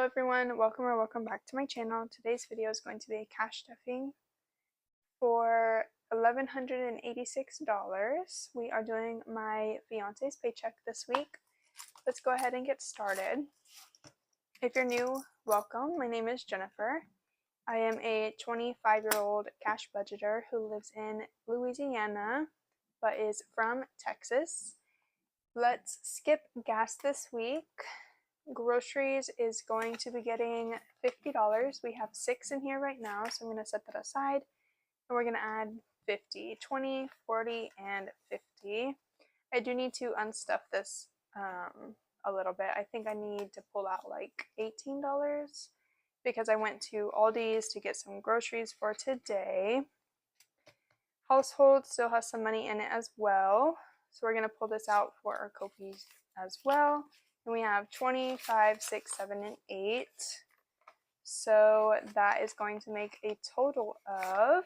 Hello everyone, welcome back to my channel. Today's video is going to be a cash stuffing for $1,186. We are doing my fiance's paycheck this week. Let's go ahead and get started. If you're new, welcome. My name is Jennifer. I am a 25-year-old cash budgeter who lives in Louisiana but is from Texas. Let's skip gas this week. Groceries is going to be getting $50. We have 6 in here right now, so I'm going to set that aside. And we're going to add 50, 20, 40, and 50. I do need to unstuff this a little bit. I think I need to pull out like $18 because I went to Aldi's to get some groceries for today. Household still has some money in it as well, so we're going to pull this out for our kofi as well. And we have 20, 5, 6, 7, and 8. So that is going to make a total of,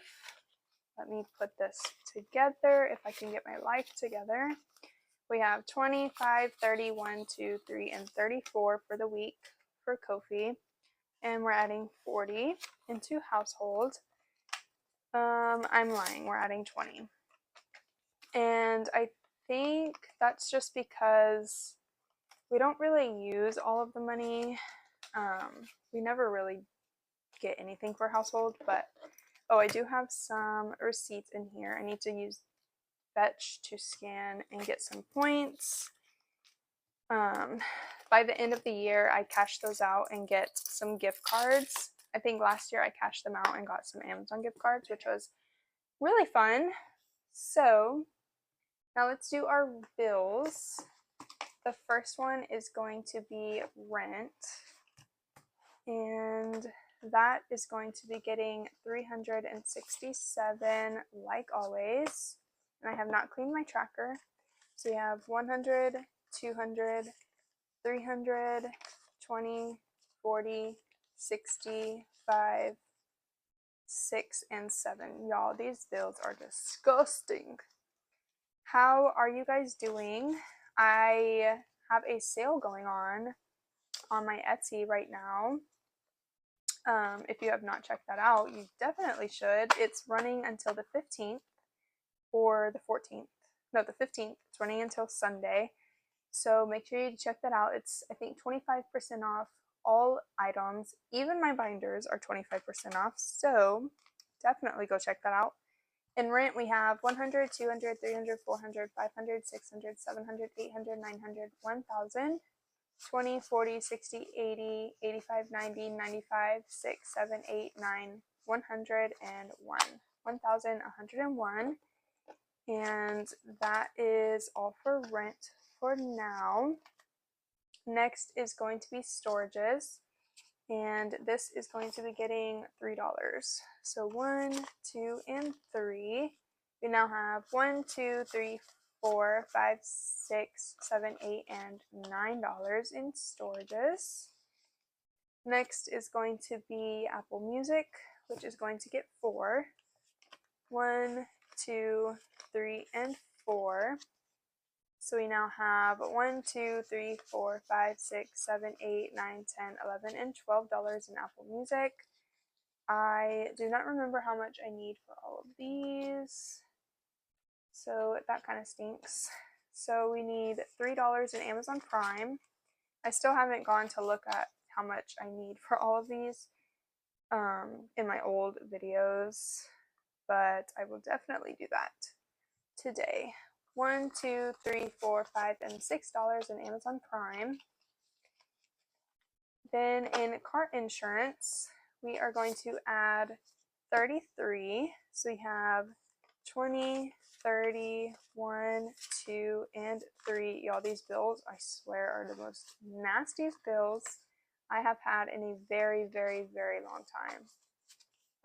let me put this together if I can get my life together. We have 25, 30, 1, 2, 3, and 34 for the week for kofi. And we're adding 40 into household. I'm lying, we're adding 20. And I think that's just because we don't really use all of the money. We never really get anything for household, but I do have some receipts in here. I need to use Fetch to scan and get some points. By the end of the year, I cash those out and get some gift cards. I think last year I cashed them out and got some Amazon gift cards, which was really fun. So now let's do our bills. The first one is going to be rent, and that is going to be getting $367 like always. And I have not cleaned my tracker. So we have 100, 200, 300, 20, 40, 60, 5, 6, and 7. Y'all, these bills are disgusting. How are you guys doing? I have a sale going on my Etsy right now. If you have not checked that out, you definitely should. It's running until the 15th or the 14th. No, the 15th. It's running until Sunday. So make sure you check that out. It's, I think, 25% off all items. Even my binders are 25% off. So definitely go check that out. In rent, we have 100, 200, 300, 400, 500, 600, 700, 800, 900, 1,000, 20, 40, 60, 80, 85, 90, 95, 6, 7, 8, 9, 101. 1,101. And that is all for rent for now. Next is going to be storages. And this is going to be getting $3. So 1, 2, and 3. We now have 1, 2, 3, 4, 5, 6, 7, 8, and $9 in storages. Next is going to be Apple Music, which is going to get 4. 1, 2, 3, and 4. So we now have 1, 2, 3, 4, 5, 6, 7, 8, 9, 10, 11, and $12 in Apple Music. I do not remember how much I need for all of these, so that kind of stinks. So we need $3 in Amazon Prime. I still haven't gone to look at how much I need for all of these in my old videos, but I will definitely do that today. 1, 2, 3, 4, 5, and $6 in Amazon Prime. Then in car insurance, we are going to add 33. So we have 20, 30, 1, 2, and 3. Y'all, these bills, I swear, are the most nastiest bills I have had in a very, very, very long time.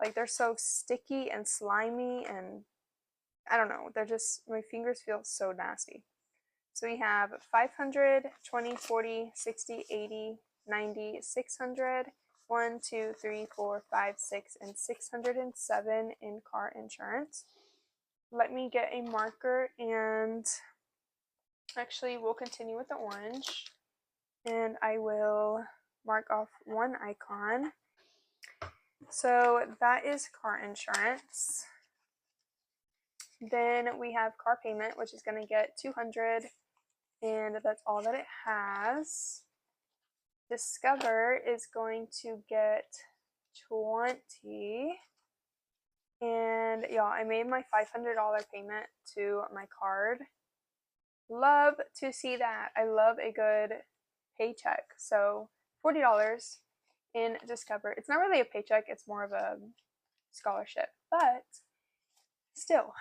Like, they're so sticky and slimy, and I don't know, they're just, my fingers feel so nasty. So we have 500, 20, 40, 60, 80, 90, 600, 1, 2, 3, 4, 5, 6, and 607 in car insurance. Let me get a marker, and actually we'll continue with the orange, and I will mark off one icon. So that is car insurance. Then we have car payment, which is going to get $200, and that's all that it has. Discover is going to get $20. And y'all, I made my $500 payment to my card. Love to see that. I love a good paycheck. So $40 in Discover. It's not really a paycheck, it's more of a scholarship, but still,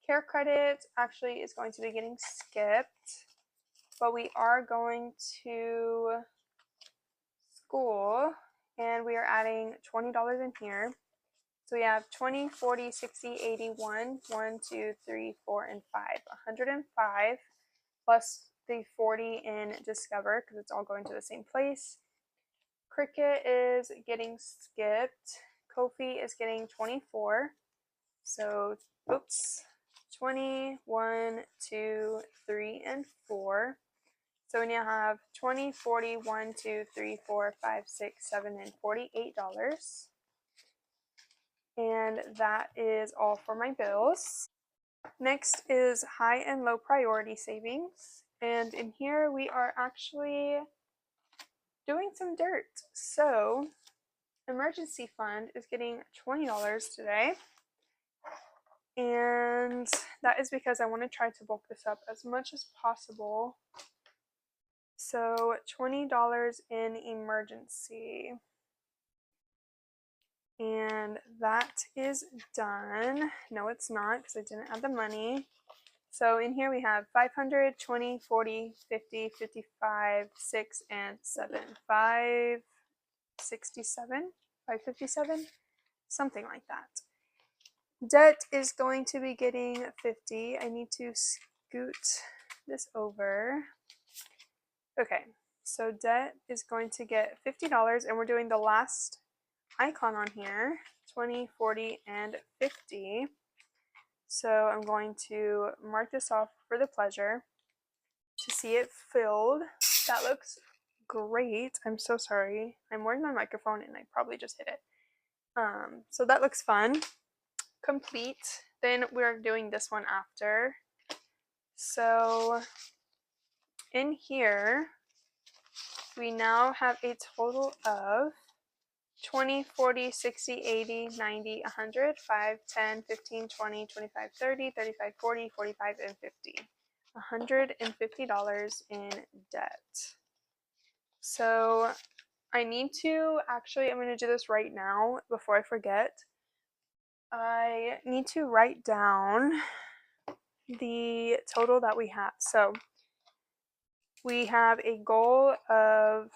care credit actually is going to be getting skipped, but we are going to school and we are adding $20 in here. So we have 20, 40, 60, 81, 1, 2, 3, 4, and 5. 105 plus the 40 in Discover because it's all going to the same place. Cricket is getting skipped. Kofi is getting 24. So, oops, 20, 1, 2, 3, and 4. So we now have 20, 40, 1, 2, 3, 4, 5, 6, 7, and $48. And that is all for my bills. Next is high and low priority savings. And in here we are actually doing some dirt. So emergency fund is getting $20 today. And that is because I want to try to bulk this up as much as possible. So $20 in emergency. And that is done. No, it's not because I didn't add the money. So in here we have 500, 20, 40, 50, 55, 6, and 7. 567, 557, something like that. Debt is going to be getting 50. I need to scoot this over. Okay, so debt is going to get $50, and we're doing the last icon on here, 20, 40, and 50. So I'm going to mark this off for the pleasure to see it filled. That looks great. I'm so sorry. I'm wearing my microphone and I probably just hit it. So that looks fun. Complete. Then we're doing this one after. So in here, we now have a total of 20, 40, 60, 80, 90, 100, 5, 10, 15, 20, 25, 30, 35, 40, 45, and 50. $150 in debt. So I need to, actually, I'm going to do this right now before I forget. I need to write down the total that we have. So we have a goal of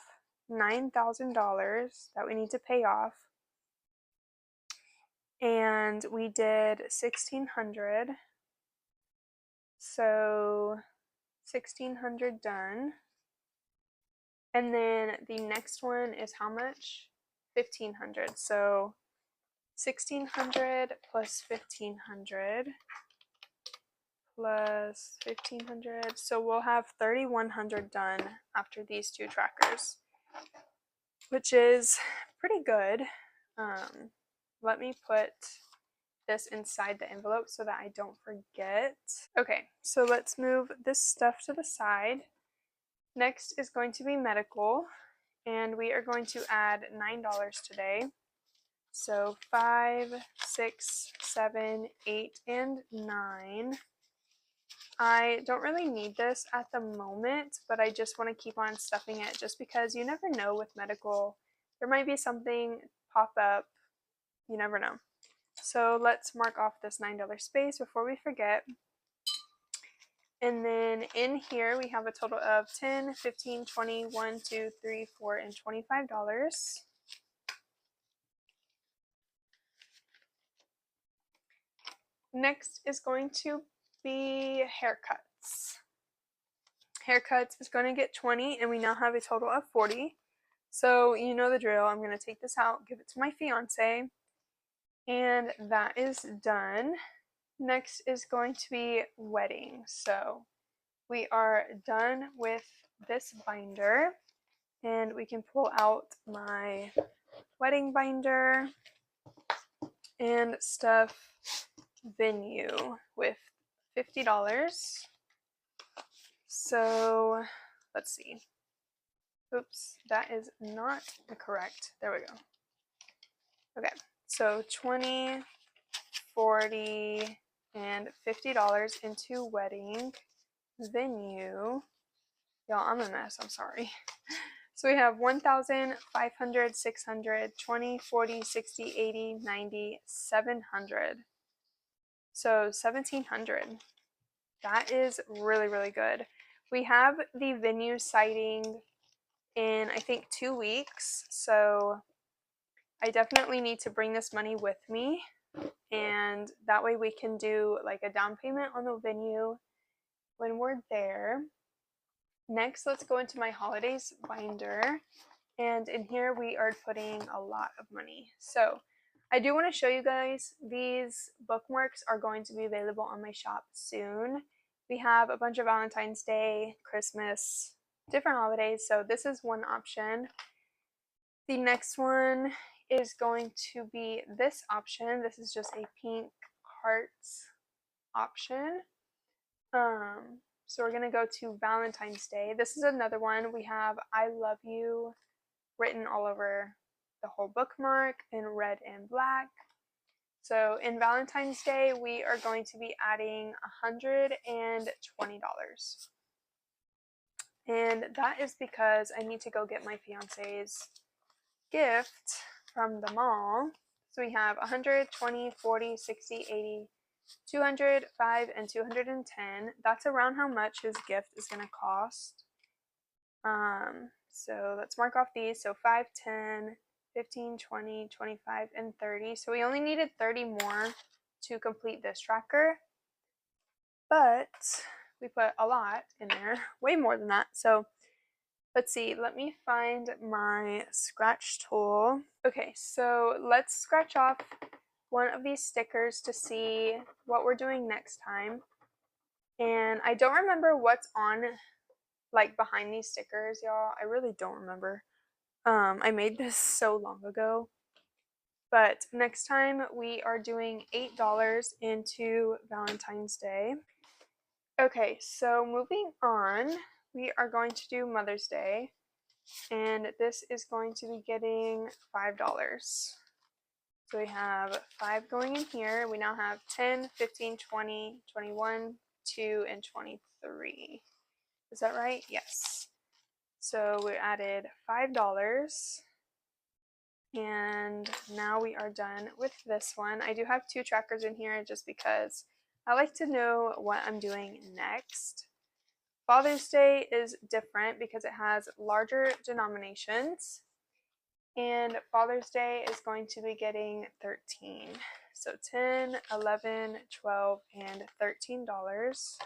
$9,000 that we need to pay off, and we did 1,600, so 1,600 done. And then the next one is how much? 1,500. So 1,600 plus 1,500 plus 1,500. So we'll have 3,100 done after these two trackers, which is pretty good. Let me put this inside the envelope so that I don't forget. Okay, so let's move this stuff to the side. Next is going to be medical, and we are going to add $9 today. So 5, 6, 7, 8, and 9. I don't really need this at the moment, but I just want to keep on stuffing it just because you never know with medical. There might be something pop up. You never know. So let's mark off this $9 space before we forget. And then in here we have a total of 10, 15, 20, 1, 2, 3, 4, and $25. Next is going to be haircuts. Haircuts is going to get 20, and we now have a total of 40. So you know the drill. I'm going to take this out, give it to my fiance, and that is done. Next is going to be wedding. So we are done with this binder, And we can pull out my wedding binder and stuff venue with $50. So let's see. Oops, that is not correct. There we go. Okay, so 20, 40, and $50 into wedding venue. Y'all, I'm a mess. I'm sorry. So we have 1,000, 500, 600, 20, 40, 60, 80, 90, 700. So 1,700. That is really, really good. We have the venue sighting in, I think, 2 weeks. So I definitely need to bring this money with me. And that way we can do like a down payment on the venue when we're there. Next, let's go into my holidays binder. And in here we are putting a lot of money. So I do want to show you guys, these bookmarks are going to be available on my shop soon. We have a bunch of Valentine's Day, Christmas, different holidays. So this is one option. The next one is going to be this option. This is just a pink hearts option. So we're going to go to Valentine's Day. This is another one. We have I love you written all over the whole bookmark in red and black. So in Valentine's Day, we are going to be adding $120. And that is because I need to go get my fiance's gift from the mall. So we have 100, 20, 40, 60, 80, 200, 5, and 210. That's around how much his gift is going to cost. So let's mark off these. So 5, 10, 15, 20, 25, and 30. So we only needed 30 more to complete this tracker. But we put a lot in there, way more than that. So let's see, let me find my scratch tool. Okay, so let's scratch off one of these stickers to see what we're doing next time. And I don't remember what's on like behind these stickers, y'all. I really don't remember. I made this so long ago. But next time we are doing $8 into Valentine's Day. Okay, so moving on, we are going to do Mother's Day. And this is going to be getting $5. So we have 5 going in here. We now have 10, 15, 20, 21, 2, and 23. Is that right? Yes. So we added $5. And now we are done with this one. I do have 2 trackers in here just because I like to know what I'm doing next. Father's Day is different because it has larger denominations. And Father's Day is going to be getting 13. So 10, 11, 12, and $13.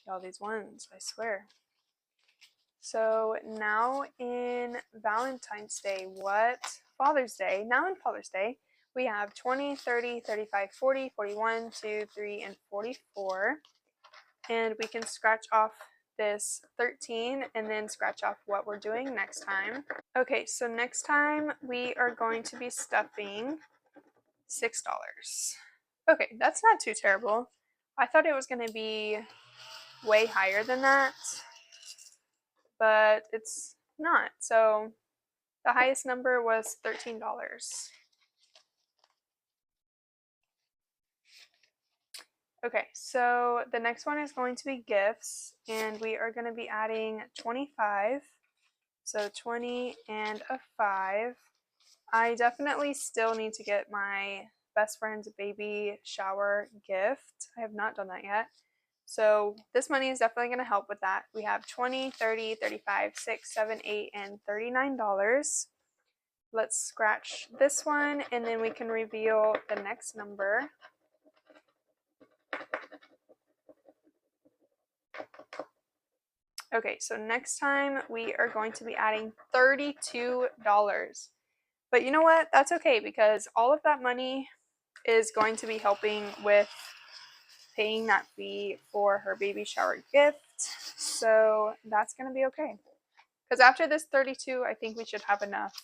All these ones, I swear. So now in Valentine's Day, Father's Day, now in Father's Day, we have 20, 30, 35, 40, 41, 2, 3, and 44. And we can scratch off this 13 and then scratch off what we're doing next time. Okay, so next time we are going to be stuffing $6. Okay, that's not too terrible. I thought it was going to be way higher than that, but it's not. So the highest number was $13. Okay, so the next one is going to be gifts, and we are going to be adding 25. So 20 and a 5. I definitely still need to get my best friend's baby shower gift. I have not done that yet. So this money is definitely going to help with that. We have 20, 30, 35, 6, 7, 8, and $39. Let's scratch this one and then we can reveal the next number. Okay, so next time we are going to be adding $32. But you know what? That's okay because all of that money is going to be helping with paying that fee for her baby shower gift. So that's going to be okay. Because after this 32, I think we should have enough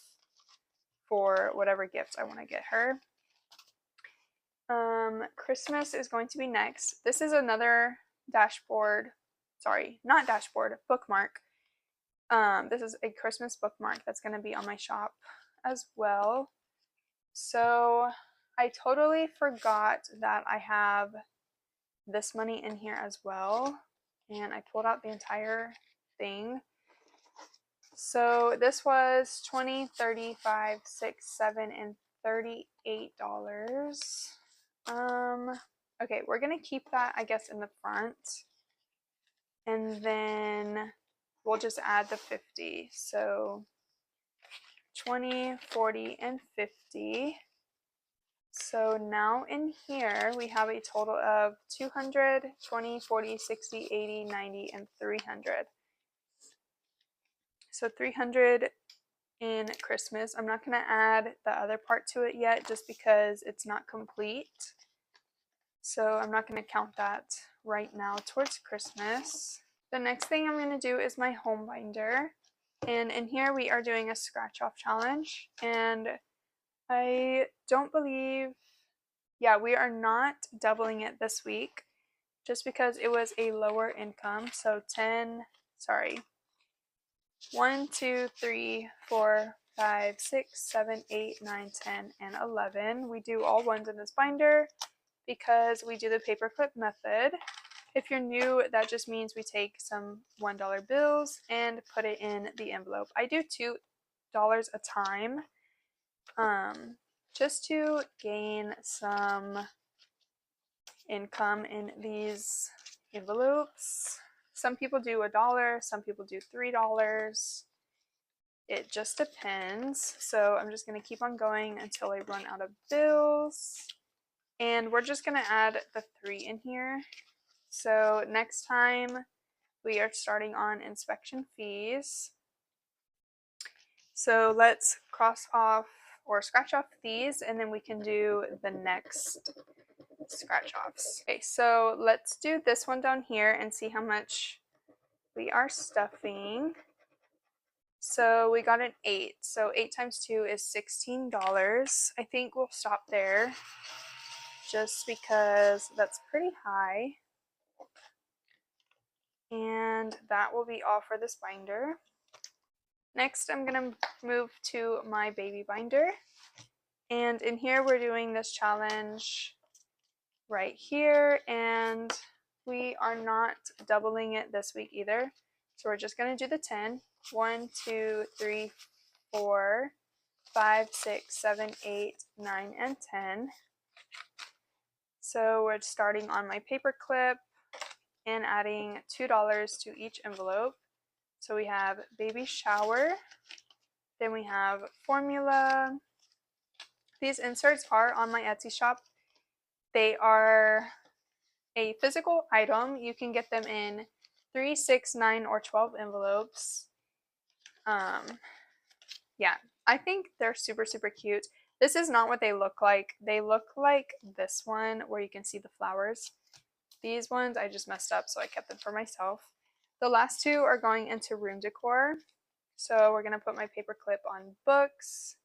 for whatever gift I want to get her. Christmas is going to be next. This is another dashboard. Sorry, not dashboard, bookmark. This is a Christmas bookmark that's going to be on my shop as well. So I totally forgot that I have this money in here as well, and I pulled out the entire thing. So this was $20, $35, $6, $7, and $38. Okay, we're gonna keep that, I guess, in the front, and then we'll just add the 50. So 20, 40, and 50. So now in here we have a total of 200, 20, 40, 60, 80, 90, and 300. So 300 in Christmas. I'm not going to add the other part to it yet just because it's not complete. So I'm not going to count that right now towards Christmas. The next thing I'm going to do is my home binder. And in here we are doing a scratch off challenge. And I don't believe, yeah, we are not doubling it this week just because it was a lower income. So 1, 2, 3, 4, 5, 6, 7, 8, 9, 10, and 11. We do all ones in this binder because we do the paperclip method. If you're new, that just means we take some $1 bills and put it in the envelope. I do $2 a time, just to gain some income in these envelopes. Some people do $1, some people do $3. It just depends. So I'm just going to keep on going until I run out of bills. And we're just going to add the 3 in here. So next time we are starting on inspection fees. So let's cross off or scratch off these, and then we can do the next scratch offs. Okay, so let's do this one down here and see how much we are stuffing. So we got an 8. So 8 times 2 is $16. I think we'll stop there just because that's pretty high. And that will be all for this binder. Next, I'm going to move to my baby binder. And in here, we're doing this challenge right here. And we are not doubling it this week either. So we're just going to do the 10. 1, 2, 3, 4, 5, 6, 7, 8, 9, and 10. So we're starting on my paper clip and adding $2 to each envelope. So we have baby shower, then we have formula. These inserts are on my Etsy shop. They are a physical item. You can get them in 3, 6, 9, or 12 envelopes. Yeah, I think they're super, super cute. This is not what they look like. They look like this one where you can see the flowers. These ones I just messed up, so I kept them for myself. The last 2 are going into room decor. So we're going to put my paper clip on books,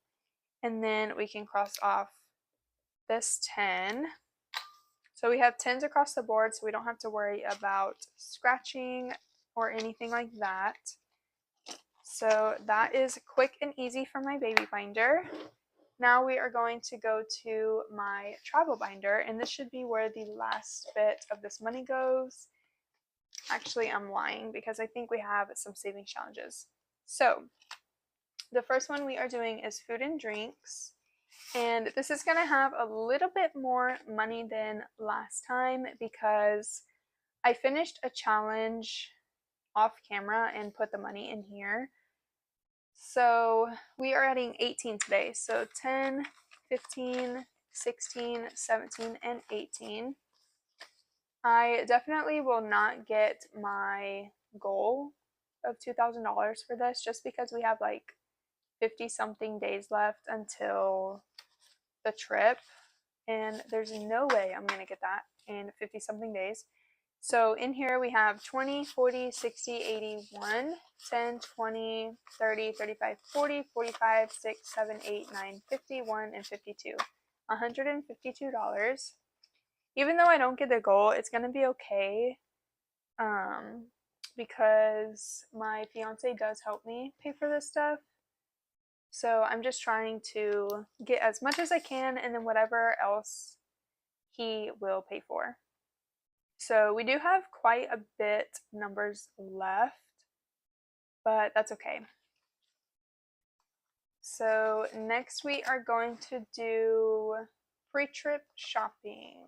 and then we can cross off this 10. So we have 10s across the board, so we don't have to worry about scratching or anything like that. So that is quick and easy for my baby binder. Now we are going to go to my travel binder, and this should be where the last bit of this money goes. Actually, I'm lying because I think we have some saving challenges. So the first one we are doing is food and drinks. And this is going to have a little bit more money than last time because I finished a challenge off camera and put the money in here. So we are adding 18 today. So 10, 15, 16, 17, and 18. I definitely will not get my goal of $2,000 for this just because we have like 50 something days left until the trip, and there's no way I'm gonna get that in 50 something days. So in here we have 20, 40, 60, 81, 10, 20, 30, 35, 40, 45, 6, 7, 8, 9, 51, and 52. $152. Even though I don't get the goal, it's going to be okay because my fiance does help me pay for this stuff. So I'm just trying to get as much as I can, and then whatever else he will pay for. So we do have quite a bit numbers left, but that's okay. So next we are going to do pre-trip shopping.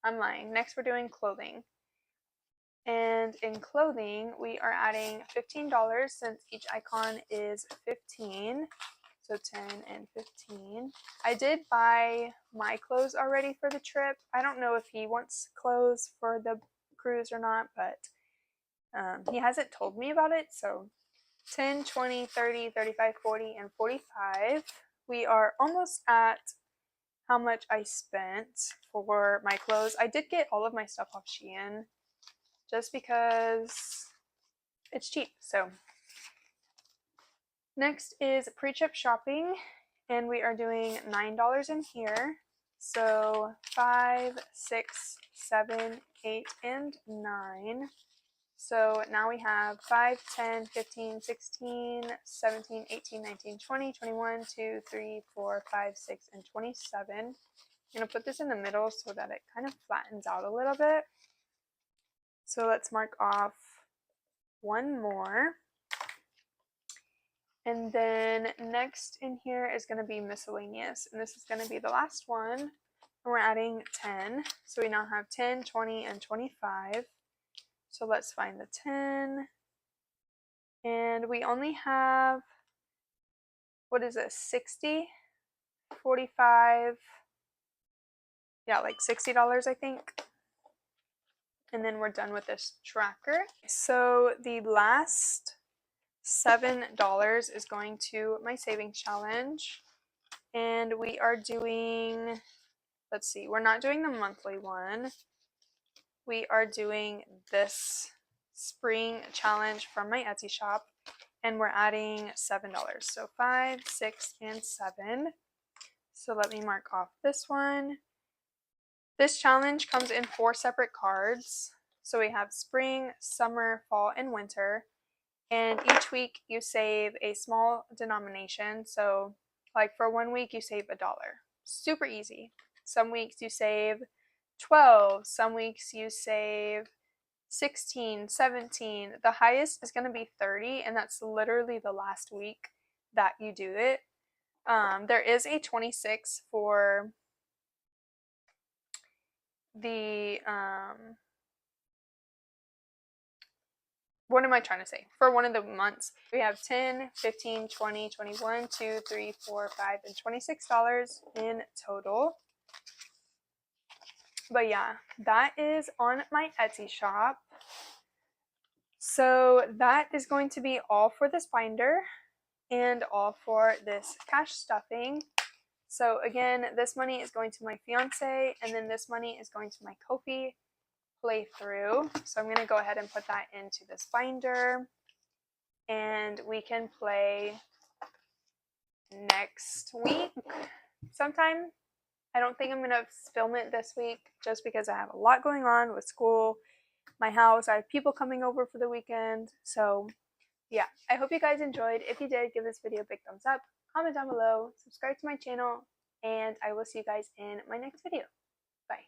I'm lying. Next we're doing clothing. And in clothing, we are adding $15 since each icon is 15. So 10 and 15. I did buy my clothes already for the trip. I don't know if he wants clothes for the cruise or not, but he hasn't told me about it. So 10, 20, 30, 35, 40, and 45. We are almost at how much I spent for my clothes. I did get all of my stuff off Shein just because it's cheap. So next is pre-trip shopping, and we are doing $9 in here. So 5, 6, 7, 8, and 9. So now we have 5, 10, 15, 16, 17, 18, 19, 20, 21, 2, 3, 4, 5, 6, and 27. I'm going to put this in the middle so that it kind of flattens out a little bit. So let's mark off one more. And then next in here is going to be miscellaneous, and this is going to be the last one. And we're adding 10. So we now have 10, 20, and 25. So let's find the 10. And we only have, what is this, 60, 45, yeah, like $60 I think. And then we're done with this tracker. So the last $7 is going to my savings challenge. And we are doing, let's see, we're not doing the monthly one. We are doing this spring challenge from my Etsy shop, and we're adding $7. So 5, 6, and 7. So let me mark off this one. This challenge comes in 4 separate cards. So we have spring, summer, fall, and winter. And each week you save a small denomination. So like for 1 week you save $1. Super easy. Some weeks you save 12. Some weeks you save 16, 17. The highest is going to be 30, and that's literally the last week that you do it. There is a 26 for the what am I trying to say? For one of the months. We have 10, 15, 20, 21, 2, 3, 4, 5, and $26 in total. But yeah, that is on my Etsy shop. So that is going to be all for this binder and all for this cash stuffing. So again, this money is going to my fiance, and then this money is going to my Kofi playthrough. So I'm going to go ahead and put that into this binder, and we can play next week sometime. I don't think I'm going to film it this week just because I have a lot going on with school, my house. I have people coming over for the weekend. So yeah, I hope you guys enjoyed. If you did, give this video a big thumbs up, comment down below, subscribe to my channel, and I will see you guys in my next video. Bye.